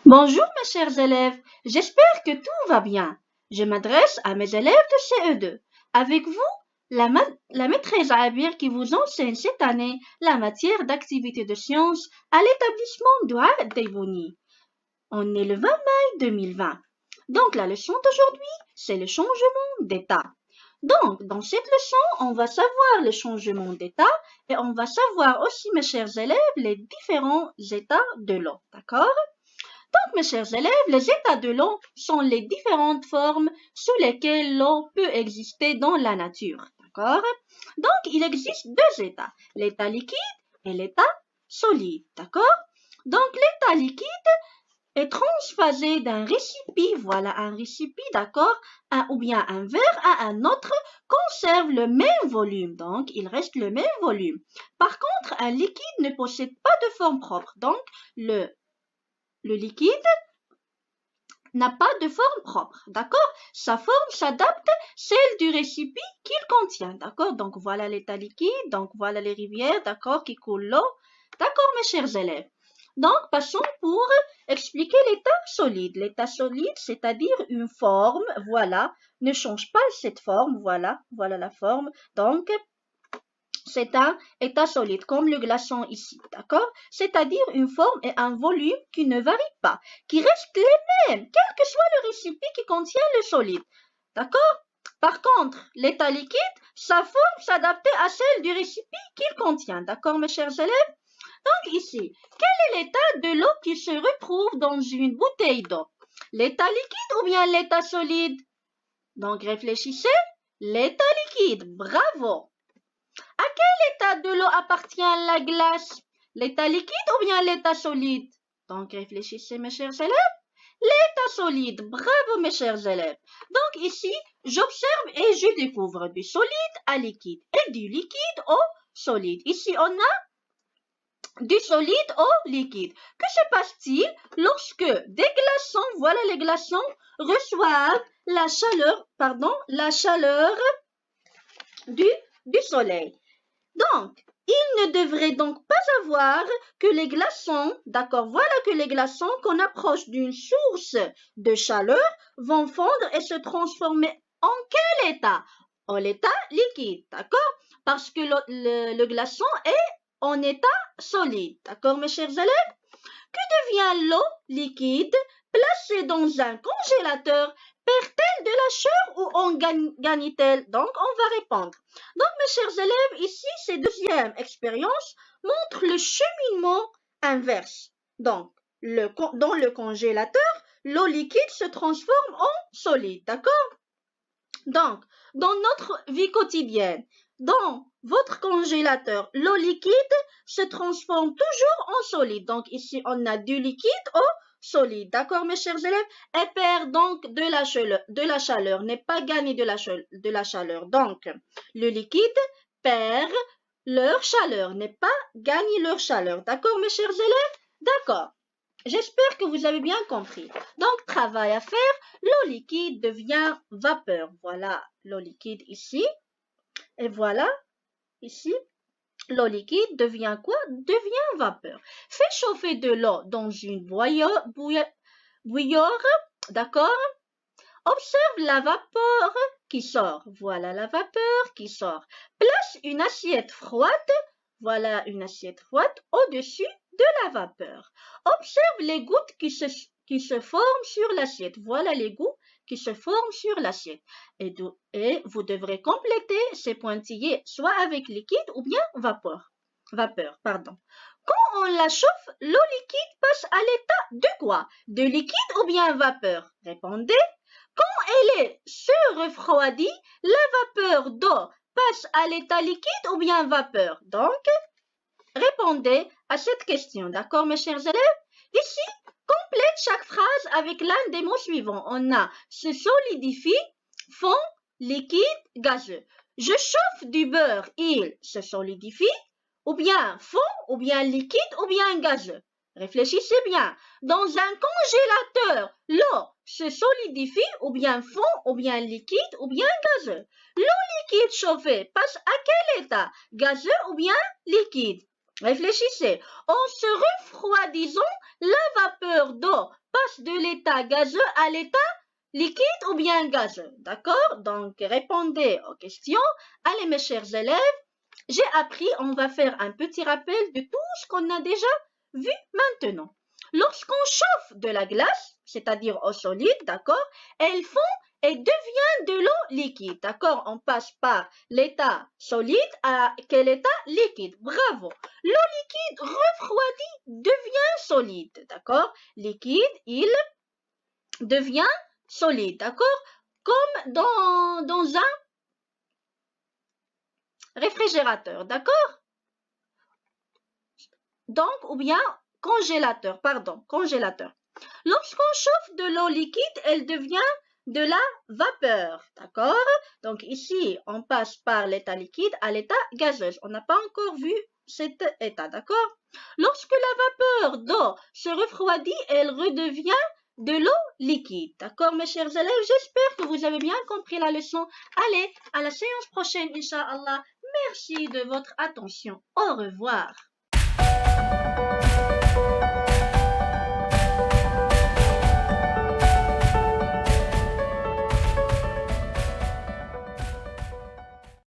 Bonjour mes chers élèves, j'espère que tout va bien. Je m'adresse à mes élèves de CE2. Avec vous, la maîtresse Abir qui vous enseigne cette année la matière d'activité de sciences à l'établissement Douar Deibouni. On est le 20 mai 2020. Donc la leçon d'aujourd'hui, c'est le changement d'état. Donc, dans cette leçon, on va savoir le changement d'état et on va savoir aussi, mes chers élèves, les différents états de l'eau. D'accord? Donc, mes chers élèves, les états de l'eau sont les différentes formes sous lesquelles l'eau peut exister dans la nature. D'accord? Donc, il existe deux états, l'état liquide et l'état solide. D'accord? Donc, l'état liquide est transphasé d'un récipient, voilà un récipient, d'accord, ou bien un verre à un autre, conserve le même volume, donc il reste le même volume. Par contre, un liquide ne possède pas de forme propre, donc le liquide n'a pas de forme propre, d'accord? Sa forme s'adapte à celle du récipient qu'il contient, d'accord? Donc voilà l'état liquide, donc voilà les rivières, d'accord, qui coulent l'eau. D'accord, mes chers élèves? Donc passons pour expliquer l'état solide. L'état solide, c'est-à-dire une forme, voilà, ne change pas cette forme, voilà la forme. Donc c'est un état solide, comme le glaçon ici, d'accord? C'est-à-dire une forme et un volume qui ne varient pas, qui restent les mêmes, quel que soit le récipient qui contient le solide, d'accord? Par contre, l'état liquide, sa forme s'adaptait à celle du récipient qu'il contient, d'accord, mes chers élèves? Donc ici, quel est l'état de l'eau qui se retrouve dans une bouteille d'eau? L'état liquide ou bien l'état solide? Donc réfléchissez, l'état liquide, bravo! À quel état de l'eau appartient la glace? L'état liquide ou bien l'état solide? Donc réfléchissez mes chers élèves. L'état solide, bravo mes chers élèves. Donc ici, j'observe et je découvre du solide à liquide et du liquide au solide. Ici, on a du solide au liquide. Que se passe-t-il lorsque des glaçons, voilà les glaçons, reçoivent la chaleur du soleil? Donc, il ne devrait donc pas avoir que les glaçons, d'accord, voilà que les glaçons qu'on approche d'une source de chaleur vont fondre et se transformer en quel état? En l'état liquide, d'accord? Parce que le glaçon est en état solide, d'accord mes chers élèves? Que devient l'eau liquide placée dans un congélateur? Perd-elle de la chaleur ou en gagne-t-elle? Donc, on va répondre. Donc, mes chers élèves, ici, cette deuxième expérience montre le cheminement inverse. Donc, dans le congélateur, l'eau liquide se transforme en solide, d'accord? Donc, dans notre vie quotidienne, dans votre congélateur, l'eau liquide se transforme toujours en solide. Donc, ici, on a du liquide au solide. D'accord, mes chers élèves? Elle perd donc de la chaleur, n'est pas gagné de la chaleur. Donc, le liquide perd leur chaleur, n'est pas gagné leur chaleur. D'accord, mes chers élèves? D'accord. J'espère que vous avez bien compris. Donc, travail à faire, l'eau liquide devient vapeur. Voilà l'eau liquide ici. Et voilà, ici, l'eau liquide devient quoi? Devient vapeur. Fais chauffer de l'eau dans une bouilloire, d'accord? Observe la vapeur qui sort. Voilà la vapeur qui sort. Place une assiette froide. Voilà une assiette froide au-dessus de la vapeur. Observe les gouttes qui se forment sur l'assiette. Voilà les gouttes qui se forment sur l'assiette. Et vous devrez compléter ces pointillés soit avec liquide ou bien vapeur. Quand on la chauffe, l'eau liquide passe à l'état de quoi? De liquide ou bien vapeur? Répondez. Quand elle se refroidit, la vapeur d'eau passe à l'état liquide ou bien vapeur? Donc, répondez à cette question. D'accord, mes chers élèves? Ici, complète chaque phrase avec l'un des mots suivants. On a se solidifie, fond, liquide, gazeux. Je chauffe du beurre, il se solidifie, ou bien fond, ou bien liquide, ou bien gazeux. Réfléchissez bien. Dans un congélateur, l'eau se solidifie, ou bien fond, ou bien liquide, ou bien gazeux. L'eau liquide chauffée passe à quel état? Gazeux ou bien liquide? Réfléchissez. En se refroidissant, la vapeur d'eau passe de l'état gazeux à l'état liquide ou bien gazeux. D'accord? Donc, répondez aux questions. Allez, mes chers élèves, j'ai appris, on va faire un petit rappel de tout ce qu'on a déjà vu maintenant. Lorsqu'on chauffe de la glace, c'est-à-dire eau solide, d'accord, elle fond et devient de l'eau liquide, d'accord. On passe par l'état solide à quel état liquide. Bravo. L'eau liquide refroidie devient solide, d'accord. Liquide, il devient solide, d'accord. Comme dans un réfrigérateur, d'accord. Donc, ou bien congélateur, pardon, congélateur. Lorsqu'on chauffe de l'eau liquide, elle devient de la vapeur, d'accord? Donc ici, on passe par l'état liquide à l'état gazeux. On n'a pas encore vu cet état, d'accord? Lorsque la vapeur d'eau se refroidit, elle redevient de l'eau liquide, d'accord, mes chers élèves? J'espère que vous avez bien compris la leçon. Allez, à la séance prochaine, Inch'Allah. Merci de votre attention. Au revoir.